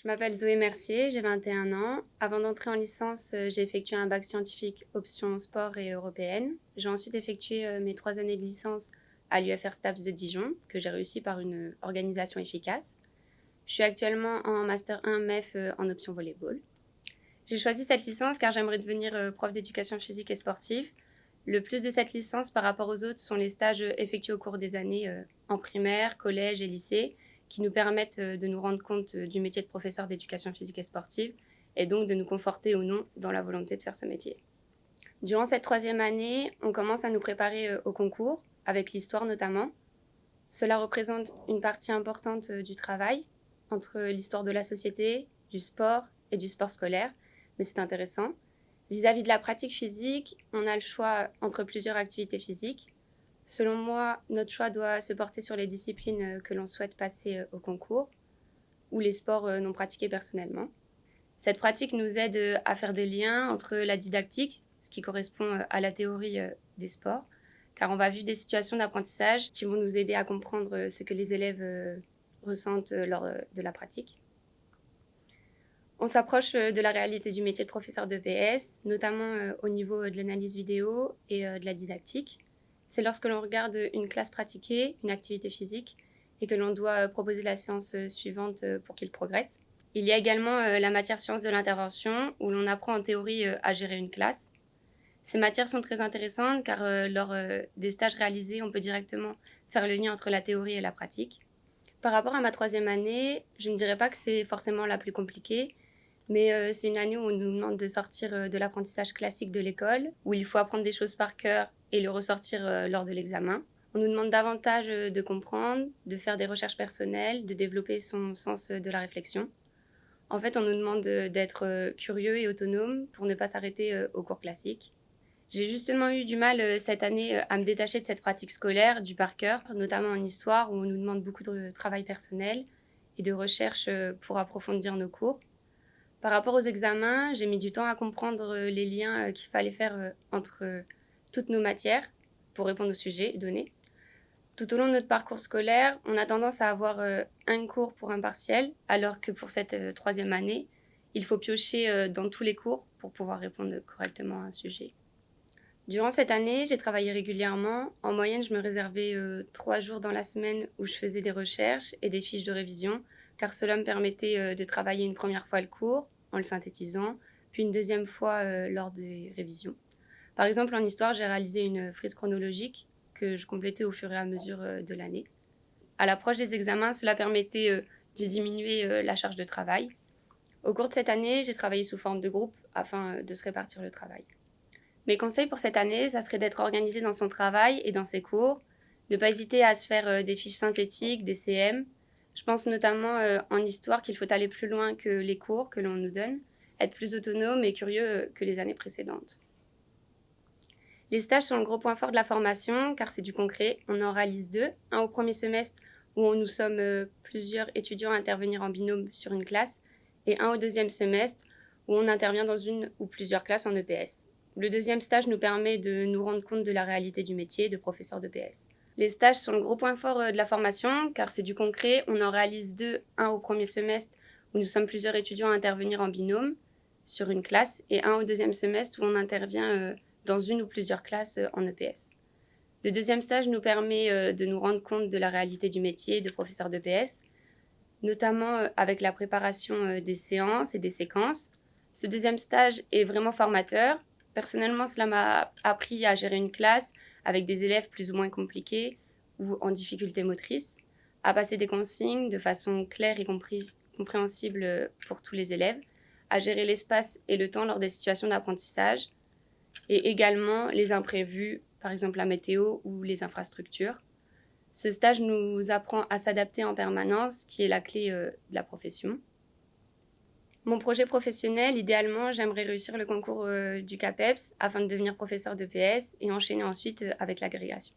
Je m'appelle Zoé Mercier, j'ai 21 ans. Avant d'entrer en licence, j'ai effectué un bac scientifique option sport et européenne. J'ai ensuite effectué mes 3 années de licence à l'UFR STAPS de Dijon, que j'ai réussi par une organisation efficace. Je suis actuellement en Master 1 MEF en option volleyball. J'ai choisi cette licence car j'aimerais devenir prof d'éducation physique et sportive. Le plus de cette licence par rapport aux autres sont les stages effectués au cours des années en primaire, collège et lycée, qui nous permettent de nous rendre compte du métier de professeur d'éducation physique et sportive, et donc de nous conforter ou non dans la volonté de faire ce métier. Durant cette 3e année, on commence à nous préparer au concours, avec l'histoire notamment. Cela représente une partie importante du travail, entre l'histoire de la société, du sport et du sport scolaire, mais c'est intéressant. Vis-à-vis de la pratique physique, on a le choix entre plusieurs activités physiques. Selon moi, notre choix doit se porter sur les disciplines que l'on souhaite passer au concours ou les sports non pratiqués personnellement. Cette pratique nous aide à faire des liens entre la didactique, ce qui correspond à la théorie des sports, car on va vivre des situations d'apprentissage qui vont nous aider à comprendre ce que les élèves ressentent lors de la pratique. On s'approche de la réalité du métier de professeur de PS, notamment au niveau de l'analyse vidéo et de la didactique. C'est lorsque l'on regarde une classe pratiquer, une activité physique, et que l'on doit proposer la séance suivante pour qu'il progresse. Il y a également la matière sciences de l'intervention, où l'on apprend en théorie à gérer une classe. Ces matières sont très intéressantes car lors des stages réalisés, on peut directement faire le lien entre la théorie et la pratique. Par rapport à ma 3e année, je ne dirais pas que c'est forcément la plus compliquée, mais c'est une année où on nous demande de sortir de l'apprentissage classique de l'école, où il faut apprendre des choses par cœur et le ressortir lors de l'examen. On nous demande davantage de comprendre, de faire des recherches personnelles, de développer son sens de la réflexion. En fait, on nous demande d'être curieux et autonome pour ne pas s'arrêter aux cours classiques. J'ai justement eu du mal cette année à me détacher de cette pratique scolaire, du par cœur, notamment en histoire où on nous demande beaucoup de travail personnel et de recherche pour approfondir nos cours. Par rapport aux examens, j'ai mis du temps à comprendre les liens qu'il fallait faire entre toutes nos matières pour répondre aux sujets donnés. Tout au long de notre parcours scolaire, on a tendance à avoir un cours pour un partiel, alors que pour cette 3e année, il faut piocher dans tous les cours pour pouvoir répondre correctement à un sujet. Durant cette année, j'ai travaillé régulièrement. En moyenne, je me réservais 3 jours dans la semaine où je faisais des recherches et des fiches de révision, car cela me permettait de travailler une première fois le cours en le synthétisant, puis une deuxième fois lors des révisions. Par exemple, en histoire, j'ai réalisé une frise chronologique que je complétais au fur et à mesure de l'année. À l'approche des examens, cela permettait de diminuer la charge de travail. Au cours de cette année, j'ai travaillé sous forme de groupe afin de se répartir le travail. Mes conseils pour cette année, ça serait d'être organisé dans son travail et dans ses cours, ne pas hésiter à se faire des fiches synthétiques, des CM. Je pense notamment en histoire qu'il faut aller plus loin que les cours que l'on nous donne, être plus autonome et curieux que les années précédentes. Les stages sont le gros point fort de la formation car c'est du concret. On en réalise 2, un au premier semestre où nous sommes plusieurs étudiants à intervenir en binôme sur une classe et un au 2e semestre où on intervient dans une ou plusieurs classes en EPS. Le 2e stage nous permet de nous rendre compte de la réalité du métier de professeur d'EPS. Les stages sont le gros point fort de la formation car c'est du concret. On en réalise 2, un au premier semestre où nous sommes plusieurs étudiants à intervenir en binôme sur une classe et un au 2e semestre où on intervient dans une ou plusieurs classes en EPS. Le 2e stage nous permet de nous rendre compte de la réalité du métier de professeur d'EPS, notamment avec la préparation des séances et des séquences. Ce 2e stage est vraiment formateur. Personnellement, cela m'a appris à gérer une classe avec des élèves plus ou moins compliqués ou en difficulté motrice, à passer des consignes de façon claire et compréhensible pour tous les élèves, à gérer l'espace et le temps lors des situations d'apprentissage, et également les imprévus, par exemple la météo ou les infrastructures. Ce stage nous apprend à s'adapter en permanence, qui est la clé de la profession. Mon projet professionnel, idéalement, j'aimerais réussir le concours du CAPEPS afin de devenir professeur de PS et enchaîner ensuite avec l'agrégation.